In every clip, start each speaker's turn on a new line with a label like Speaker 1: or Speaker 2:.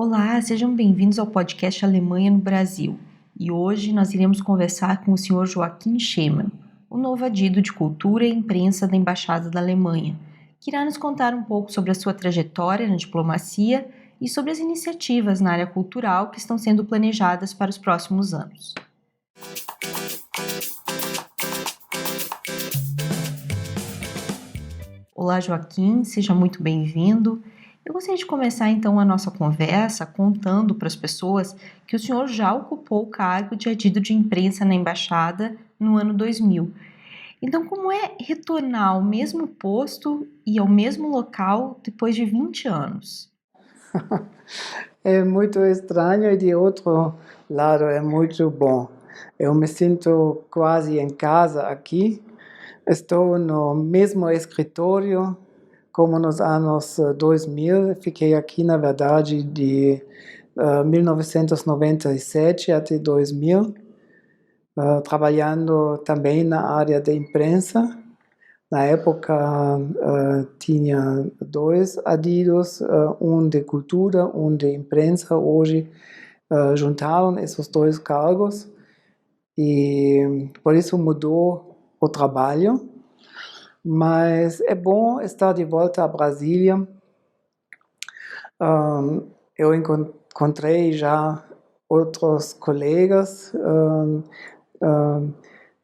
Speaker 1: Olá, sejam bem-vindos ao podcast Alemanha no Brasil. E hoje nós iremos conversar com o Sr. Joachim Schemann, o novo adido de Cultura e Imprensa da Embaixada da Alemanha, que irá nos contar um pouco sobre a sua trajetória na diplomacia e sobre as iniciativas na área cultural que estão sendo planejadas para os próximos anos. Olá, Joaquim, seja muito bem-vindo. Eu gostaria de começar então a nossa conversa contando para as pessoas que o senhor já ocupou o cargo de adido de imprensa na embaixada no ano 2000. Então, como é retornar ao mesmo posto e ao mesmo local depois de 20 anos?
Speaker 2: É muito estranho e de outro lado é muito bom. Eu me sinto quase em casa aqui. Estou no mesmo escritório como nos anos 2000. Fiquei aqui, na verdade, de 1997 até 2000, trabalhando também na área da imprensa. Na época, tinha dois adidos, um de cultura, um de imprensa. Hoje, juntaram esses dois cargos e por isso mudou o trabalho. Mas é bom estar de volta a Brasília. Eu encontrei já outros colegas.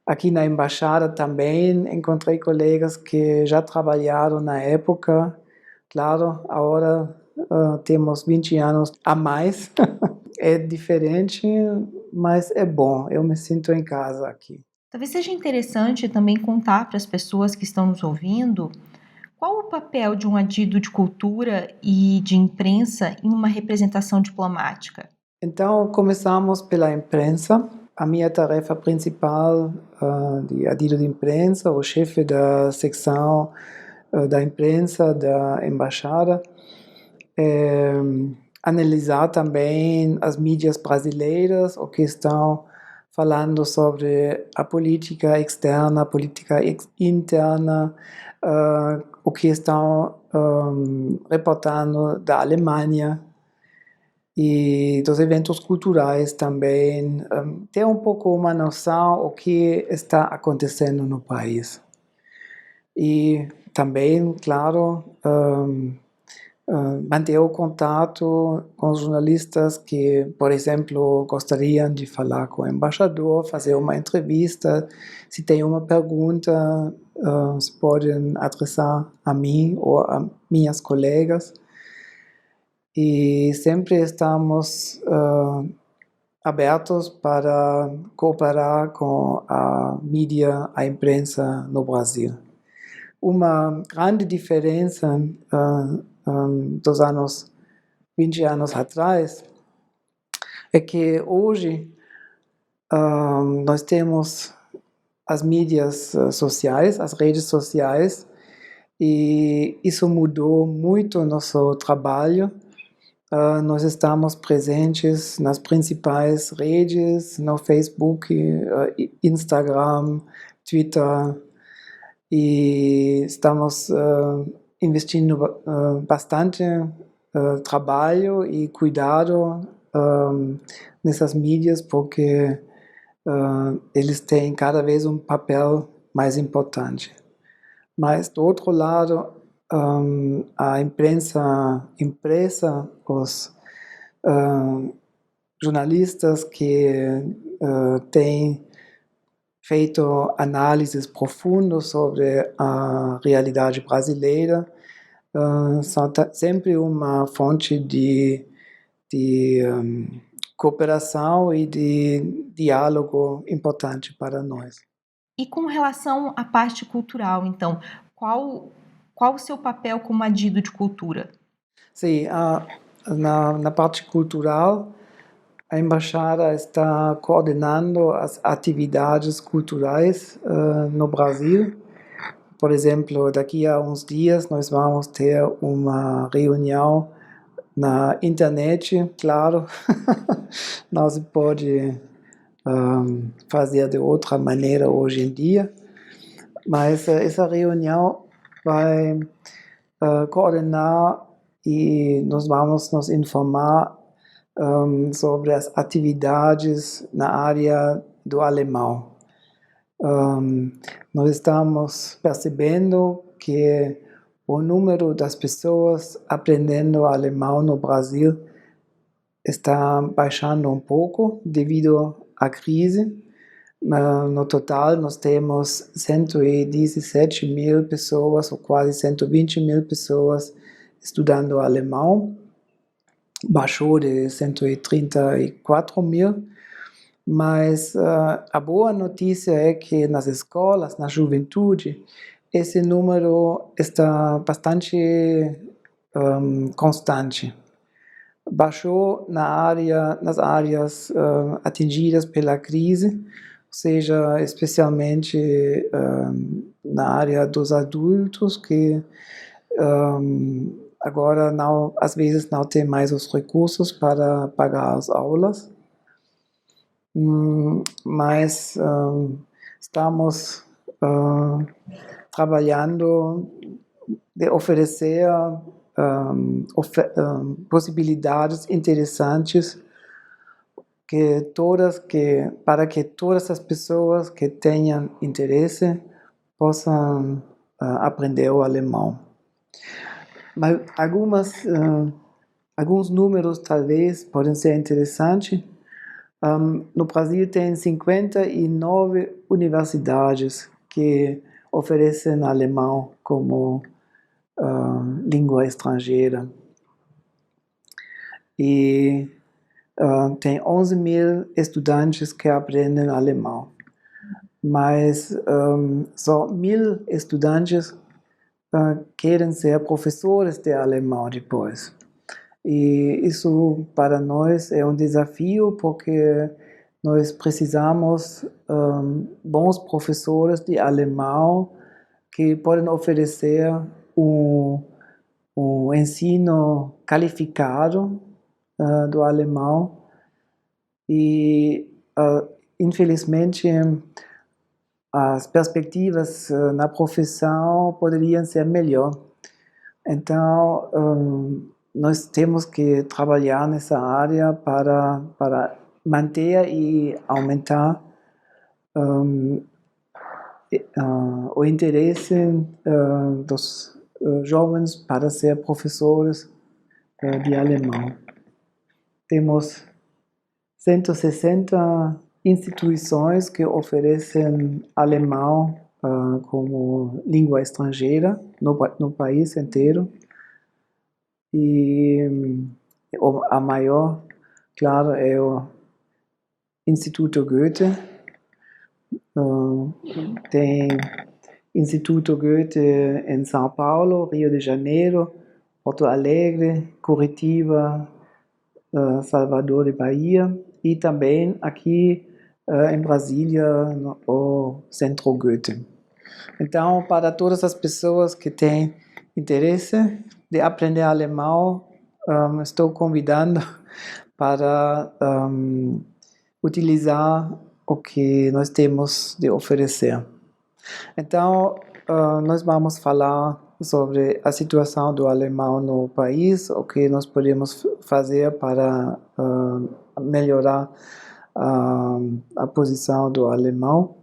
Speaker 2: Aqui na embaixada também encontrei colegas que já trabalharam na época. Claro, agora temos 20 anos a mais. É diferente, mas é bom. Eu me sinto em casa aqui.
Speaker 1: Talvez seja interessante também contar para as pessoas que estão nos ouvindo qual o papel de um adido de cultura e de imprensa em uma representação diplomática.
Speaker 2: Então, começamos pela imprensa. A minha tarefa principal de adido de imprensa, o chefe da secção da imprensa da embaixada, é analisar também as mídias brasileiras, o que estão falando sobre a política externa, a política interna, o que estão reportando da Alemanha e dos eventos culturais também, ter um pouco uma noção do que está acontecendo no país. E também, claro, manter o contato com os jornalistas que, por exemplo, gostariam de falar com o embaixador, fazer uma entrevista. Se tem uma pergunta, se podem adressar a mim ou a minhas colegas. E sempre estamos abertos para cooperar com a mídia, a imprensa no Brasil. Uma grande diferença dos anos 20 anos atrás é que hoje nós temos as mídias sociais, as redes sociais, e isso mudou muito o nosso trabalho. Nós estamos presentes nas principais redes, no Facebook, Instagram, Twitter, e estamos investindo bastante trabalho e cuidado nessas mídias, porque eles têm cada vez um papel mais importante. Mas, do outro lado, a imprensa impressa, os jornalistas que têm feito análises profundas sobre a realidade brasileira, são sempre uma fonte de cooperação e de diálogo importante para nós.
Speaker 1: E com relação à parte cultural, então, qual o seu papel como adido de cultura?
Speaker 2: Sim, na parte cultural, a embaixada está coordenando as atividades culturais no Brasil. Por exemplo, daqui a uns dias nós vamos ter uma reunião na internet, claro. Não se pode fazer de outra maneira hoje em dia, mas essa reunião vai coordenar e nós vamos nos informar sobre as atividades na área do alemão. Nós estamos percebendo que o número das pessoas aprendendo alemão no Brasil está baixando um pouco devido à crise. No total, nós temos 117 mil pessoas, ou quase 120 mil pessoas estudando alemão. Baixou de 134 mil. Mas a boa notícia é que nas escolas, na juventude, esse número está bastante constante. Baixou nas áreas atingidas pela crise, ou seja, especialmente na área dos adultos, que agora às vezes não tem mais os recursos para pagar as aulas. Mas estamos trabalhando de oferecer possibilidades interessantes para que todas as pessoas que tenham interesse possam aprender o alemão. Mas alguns números talvez podem ser interessantes. No Brasil tem 59 universidades que oferecem alemão como língua estrangeira. E tem 11 mil estudantes que aprendem alemão. Mas só 1.000 estudantes querem ser professores de alemão depois. E isso para nós é um desafio porque nós precisamos bons professores de alemão que podem oferecer um ensino qualificado do alemão e infelizmente as perspectivas na profissão poderiam ser melhor. Então nós temos que trabalhar nessa área para manter e aumentar o interesse dos jovens para ser professores de alemão. Temos 160 instituições que oferecem alemão como língua estrangeira no país inteiro. E a maior, claro, é o Instituto Goethe. Tem Instituto Goethe em São Paulo, Rio de Janeiro, Porto Alegre, Curitiba, Salvador de Bahia e também aqui em Brasília, o Centro Goethe. Então, para todas as pessoas que têm interesse de aprender alemão, estou convidando para utilizar o que nós temos de oferecer. Então, nós vamos falar sobre a situação do alemão no país, o que nós podemos fazer para melhorar a posição do alemão.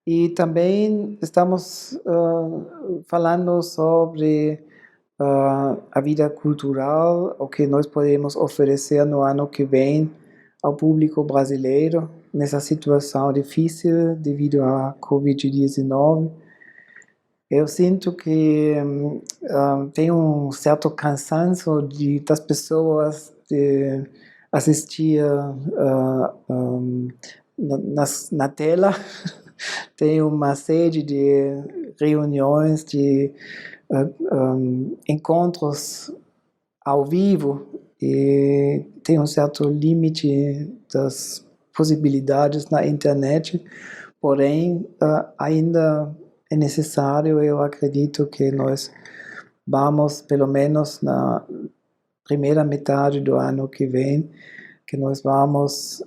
Speaker 2: E também estamos falando sobre a vida cultural, o que nós podemos oferecer no ano que vem ao público brasileiro, nessa situação difícil devido à Covid-19. Eu sinto que tem um certo cansaço das pessoas de assistir na tela. Tem uma série de reuniões, de encontros ao vivo e tem um certo limite das possibilidades na internet, porém ainda é necessário, eu acredito que nós vamos, pelo menos na primeira metade do ano que vem, que nós vamos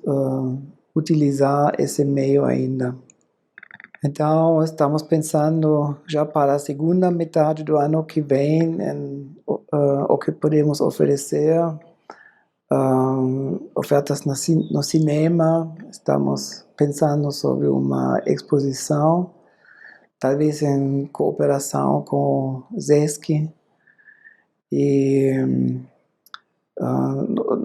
Speaker 2: utilizar esse meio ainda. Então, estamos pensando já para a segunda metade do ano que vem em o que podemos oferecer ofertas no cinema, estamos pensando sobre uma exposição, talvez em cooperação com ZESC, e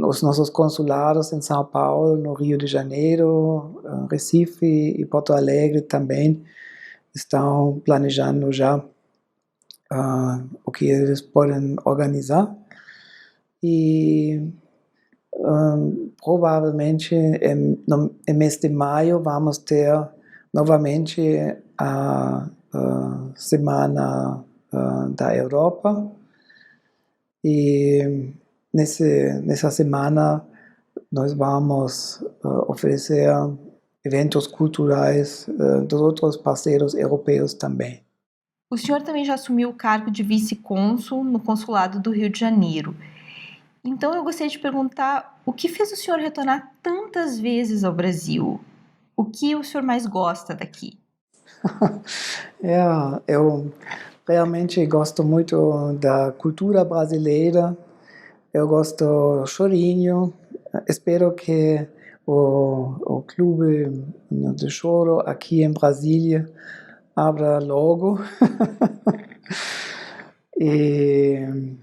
Speaker 2: os nossos consulados em São Paulo, no Rio de Janeiro, Recife e Porto Alegre também estão planejando já o que eles podem organizar, e provavelmente no mês de maio vamos ter novamente a Semana da Europa, e nessa semana nós vamos oferecer eventos culturais dos outros parceiros europeus também.
Speaker 1: O senhor também já assumiu o cargo de vice-cônsul no Consulado do Rio de Janeiro. Então eu gostaria de perguntar o que fez o senhor retornar tantas vezes ao Brasil? O que o senhor mais gosta daqui?
Speaker 2: Eu realmente gosto muito da cultura brasileira, eu gosto do chorinho, espero que o clube de choro aqui em Brasília abra logo. E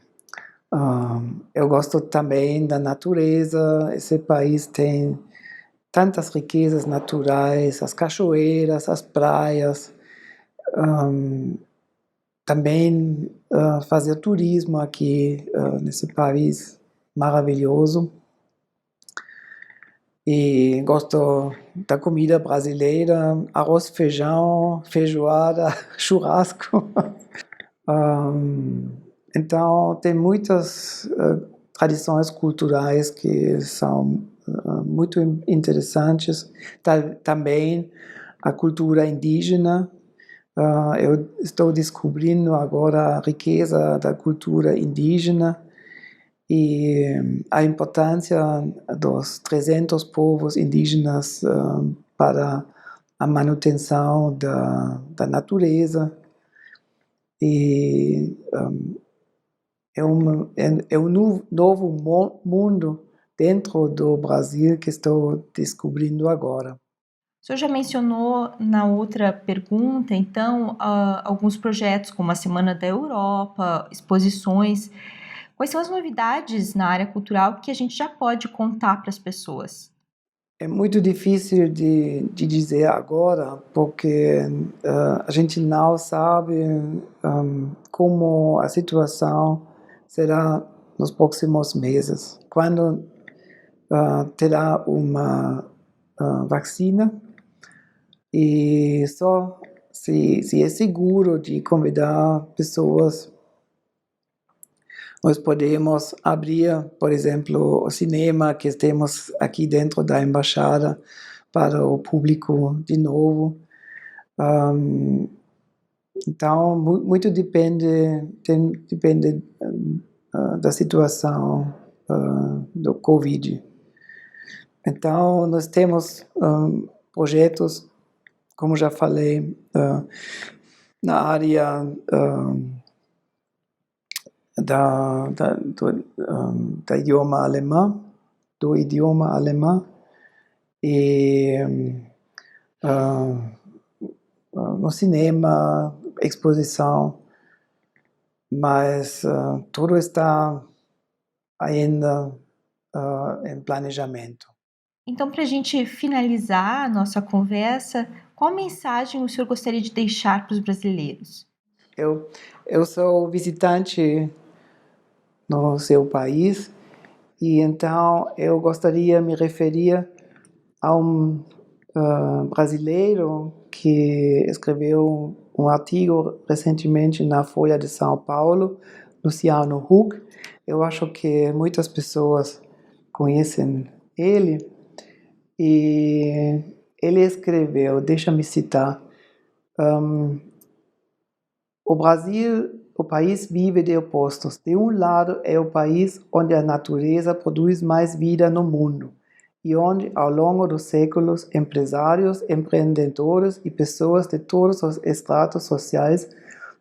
Speaker 2: eu gosto também da natureza, esse país tem tantas riquezas naturais, as cachoeiras, as praias, também fazer turismo aqui nesse país maravilhoso. E gosto da comida brasileira, arroz, feijão, feijoada, churrasco. Então, tem muitas tradições culturais que são muito interessantes. Também a cultura indígena. Eu estou descobrindo agora a riqueza da cultura indígena e a importância dos 300 povos indígenas para a manutenção da natureza. E é um novo mundo dentro do Brasil que estou descobrindo agora.
Speaker 1: O senhor já mencionou na outra pergunta, então, alguns projetos como a Semana da Europa, exposições. Quais são as novidades na área cultural que a gente já pode contar para as pessoas?
Speaker 2: É muito difícil de dizer agora, porque a gente não sabe como a situação será nos próximos meses. Quando terá uma vacina, e só se é seguro de convidar pessoas, nós podemos abrir, por exemplo, o cinema que temos aqui dentro da embaixada para o público de novo. Então, muito depende da situação do Covid. Então, nós temos projetos, como já falei, na área do idioma alemão, e no cinema, exposição, mas tudo está ainda em planejamento.
Speaker 1: Então, para a gente finalizar a nossa conversa, qual mensagem o senhor gostaria de deixar para os brasileiros?
Speaker 2: Eu sou visitante no seu país, e então eu gostaria de me referir a um brasileiro que escreveu um artigo recentemente na Folha de São Paulo, Luciano Huck. Eu acho que muitas pessoas conhecem ele, e ele escreveu, deixa-me citar, o Brasil, o país vive de opostos. De um lado é o país onde a natureza produz mais vida no mundo, e onde, ao longo dos séculos, empresários, empreendedores e pessoas de todos os estratos sociais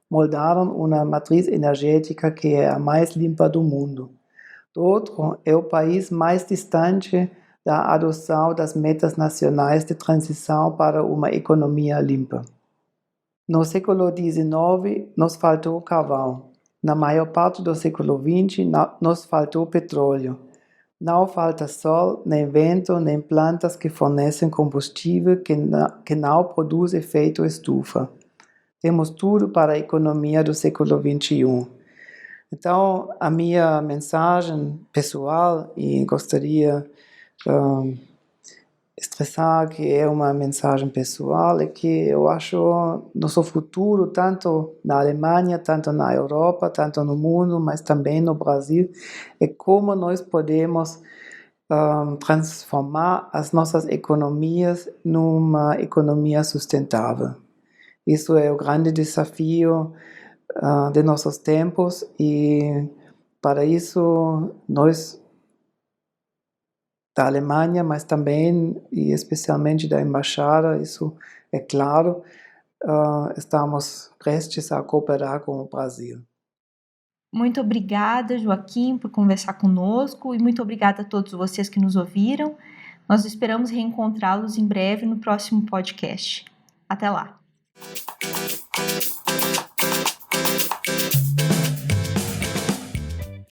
Speaker 2: moldaram uma matriz energética que é a mais limpa do mundo. Do outro, é o país mais distante da adoção das metas nacionais de transição para uma economia limpa. No século XIX, nos faltou carvão. Na maior parte do século XX, nos faltou petróleo. Não falta sol, nem vento, nem plantas que fornecem combustível que não produz efeito estufa. Temos tudo para a economia do século XXI. Então, a minha mensagem pessoal, e gostaria expressar que é uma mensagem pessoal, é que eu acho nosso futuro, tanto na Alemanha, tanto na Europa, tanto no mundo, mas também no Brasil, é como nós podemos transformar as nossas economias numa economia sustentável. Isso é o grande desafio de nossos tempos e para isso nós da Alemanha, mas também e especialmente da Embaixada, isso é claro, estamos prestes a cooperar com o Brasil.
Speaker 1: Muito obrigada, Joaquim, por conversar conosco e muito obrigada a todos vocês que nos ouviram. Nós esperamos reencontrá-los em breve no próximo podcast. Até lá!